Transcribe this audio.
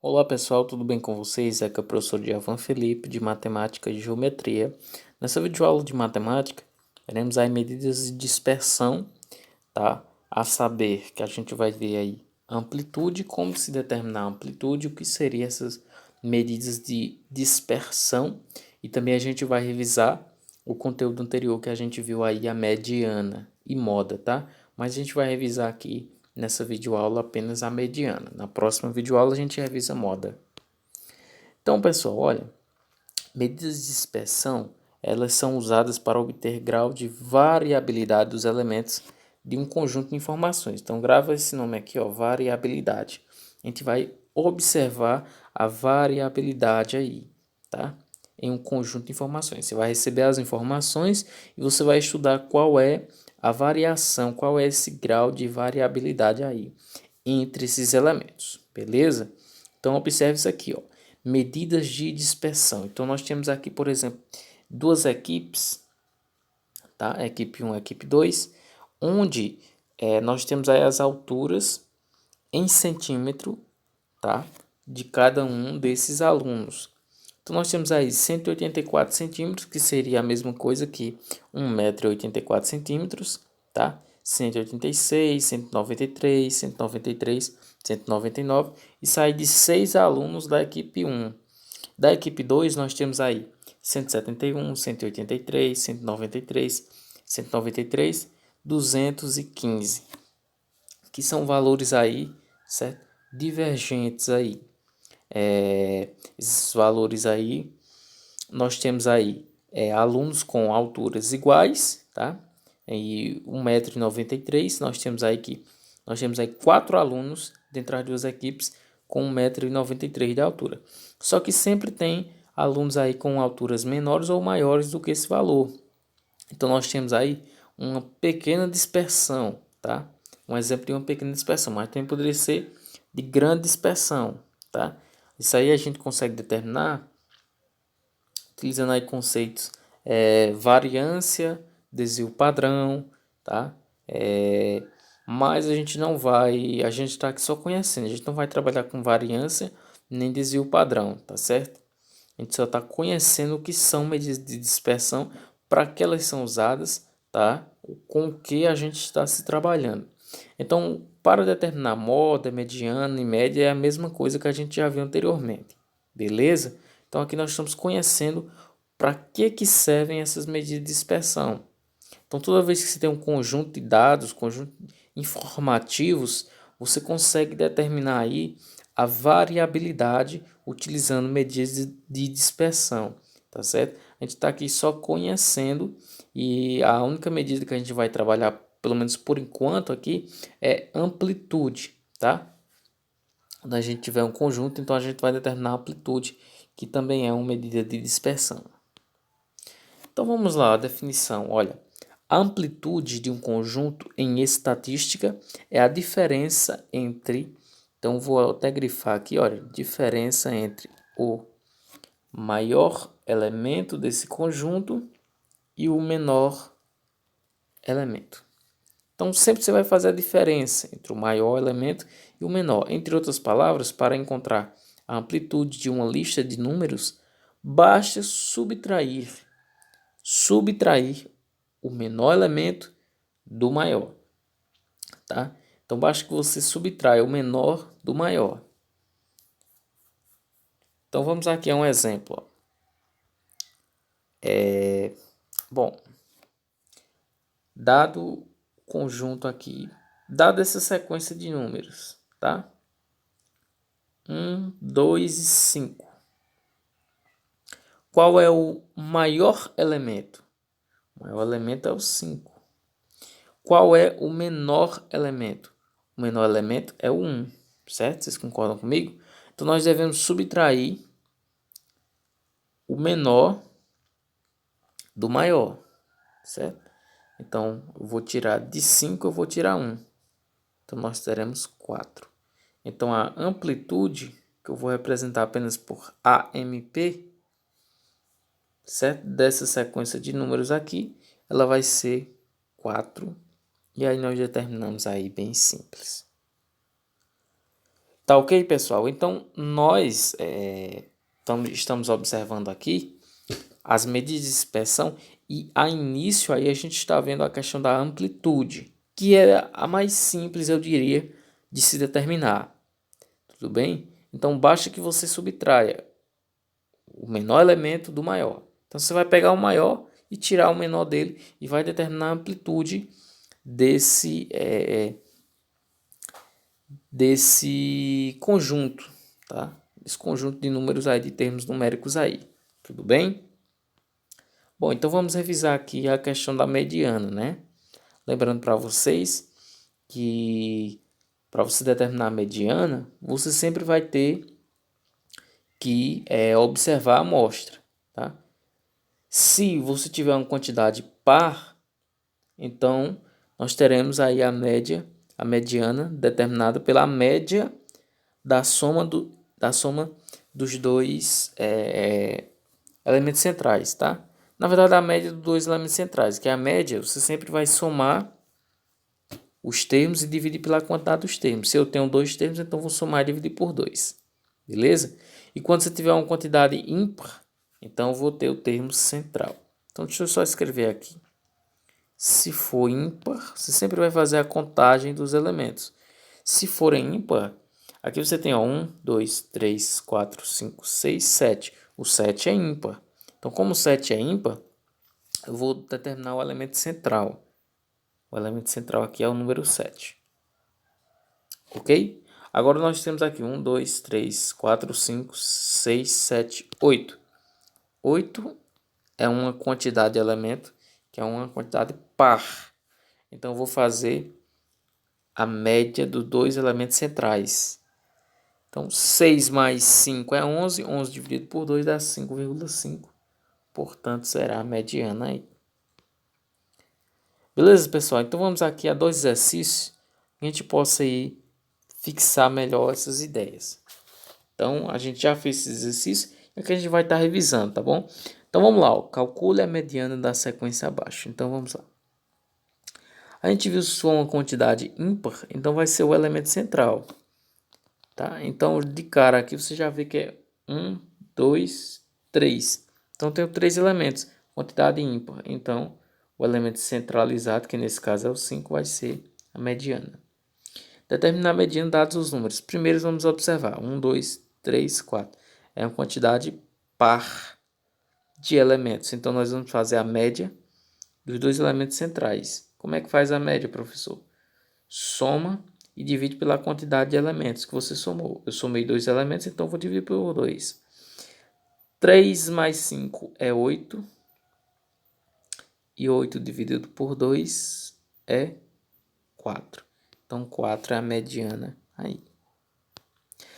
Olá pessoal, tudo bem com vocês? Aqui é o professor Djavan Felipe, de Matemática e Geometria. Nessa videoaula de Matemática, veremos aí medidas de dispersão, tá? A saber que a gente vai ver aí a amplitude, como se determinar a amplitude, o que seriam essas medidas de dispersão. E também a gente vai revisar o conteúdo anterior que a gente viu aí, a mediana e moda, tá? Mas a gente vai revisar aqui nessa videoaula apenas a mediana. Na próxima videoaula a gente revisa a moda. Então, pessoal, olha, medidas de dispersão, elas são usadas para obter grau de variabilidade dos elementos de um conjunto de informações. Então, grava esse nome aqui, ó, variabilidade. A gente vai observar a variabilidade aí, tá? Em um conjunto de informações. Você vai receber as informações e você vai estudar qual é a variação, qual é esse grau de variabilidade aí entre esses elementos, beleza? Então, observe isso aqui, ó. Medidas de dispersão. Então, nós temos aqui, por exemplo, duas equipes, tá? Equipe 1 e equipe 2, onde nós temos aí as alturas em centímetro, tá? De cada um desses alunos. Então, nós temos aí 184 centímetros, que seria a mesma coisa que 1,84 m, tá? 186, 193, 193, 199 e sai de 6 alunos da equipe 1. Da equipe 2 nós temos aí 171, 183, 193, 193, 215, que são valores aí, certo? Divergentes aí. Esses valores aí, nós temos aí alunos com alturas iguais, tá? E 1,93 m, nós temos aí 4 alunos dentro das duas equipes com 1,93 m de altura. Só que sempre tem alunos aí com alturas menores ou maiores do que esse valor. Então nós temos aí uma pequena dispersão, tá? Um exemplo de uma pequena dispersão, mas também poderia ser de grande dispersão, tá? Isso aí a gente consegue determinar utilizando aí conceitos variância, desvio padrão, tá? Mas a gente está aqui só conhecendo, a gente não vai trabalhar com variância nem desvio padrão, tá certo? A gente só está conhecendo o que são medidas de dispersão, para que elas são usadas, tá? Com o que a gente está se trabalhando. Então, para determinar moda, mediana e média é a mesma coisa que a gente já viu anteriormente, beleza? Então, aqui nós estamos conhecendo para que servem essas medidas de dispersão. Então, toda vez que você tem um conjunto de dados, conjunto informativos, você consegue determinar aí a variabilidade utilizando medidas de dispersão, tá certo? A gente está aqui só conhecendo e a única medida que a gente vai trabalhar, pelo menos por enquanto aqui, é amplitude, tá? Quando a gente tiver um conjunto, então a gente vai determinar a amplitude, que também é uma medida de dispersão. Então vamos lá, a definição. Olha, a amplitude de um conjunto em estatística é a diferença entre, então vou até grifar aqui, olha, diferença entre o maior elemento desse conjunto e o menor elemento. Então sempre você vai fazer a diferença entre o maior elemento e o menor. Entre outras palavras, para encontrar a amplitude de uma lista de números, basta subtrair o menor elemento do maior, tá? Então basta que você subtraia o menor do maior. Então vamos aqui a um exemplo. Bom, dado o conjunto aqui, dada essa sequência de números, tá? 1, 2 e 5. Qual é o maior elemento? O maior elemento é o 5. Qual é o menor elemento? O menor elemento é o 1, certo? Vocês concordam comigo? Então, nós devemos subtrair o menor do maior, certo? Então, eu vou tirar de 5, eu vou tirar 1. Então, nós teremos 4. Então, a amplitude, que eu vou representar apenas por AMP, certo? Dessa sequência de números aqui, ela vai ser 4. E aí nós determinamos aí bem simples. Tá ok, pessoal? Então, nós estamos observando aqui as medidas de dispersão e a início aí a gente está vendo a questão da amplitude, que é a mais simples, eu diria, de se determinar. Tudo bem? Então, basta que você subtraia o menor elemento do maior. Então, você vai pegar o maior e tirar o menor dele e vai determinar a amplitude desse conjunto, tá? Esse conjunto de números aí, de termos numéricos aí. Tudo bem? Bom, então vamos revisar aqui a questão da mediana, né? Lembrando para vocês que para você determinar a mediana, você sempre vai ter que observar a amostra, tá? Se você tiver uma quantidade par, então nós teremos aí a média, a mediana determinada pela média da soma dos dois elementos centrais, tá? Na verdade, a média dos dois elementos centrais, que é a média, você sempre vai somar os termos e dividir pela quantidade dos termos. Se eu tenho dois termos, então vou somar e dividir por 2. Beleza? E quando você tiver uma quantidade ímpar, então eu vou ter o termo central. Então deixa eu só escrever aqui. Se for ímpar, você sempre vai fazer a contagem dos elementos. Se forem ímpar, aqui você tem 1, 2, 3, 4, 5, 6, 7. O 7 é ímpar. Então, como o 7 é ímpar, eu vou determinar o elemento central. O elemento central aqui é o número 7. Ok? Agora nós temos aqui 1, 2, 3, 4, 5, 6, 7, 8. 8 é uma quantidade de elemento que é uma quantidade par. Então, eu vou fazer a média dos dois elementos centrais. Então, 6 mais 5 é 11. 11 dividido por 2 dá 5,5. Portanto, será a mediana aí. Beleza, pessoal? Então, vamos aqui a dois exercícios que a gente possa aí fixar melhor essas ideias. Então, a gente já fez esse exercício e aqui a gente vai estar revisando, tá bom? Então, vamos lá. Ó. Calcule a mediana da sequência abaixo. Então, vamos lá. A gente viu se for uma quantidade ímpar, então vai ser o elemento central. Tá? Então, de cara aqui, você já vê que é 1, 2, 3. Então, tem 3 elementos, quantidade ímpar. Então, o elemento centralizado, que nesse caso é o 5, vai ser a mediana. Determinar a mediana dados os números. Primeiro, vamos observar. 1, 2, 3, 4. É uma quantidade par de elementos. Então, nós vamos fazer a média dos dois elementos centrais. Como é que faz a média, professor? Soma e divide pela quantidade de elementos que você somou. Eu somei 2 elementos, então vou dividir por 2. 3 mais 5 é 8. E 8 dividido por 2 é 4. Então, 4 é a mediana aí.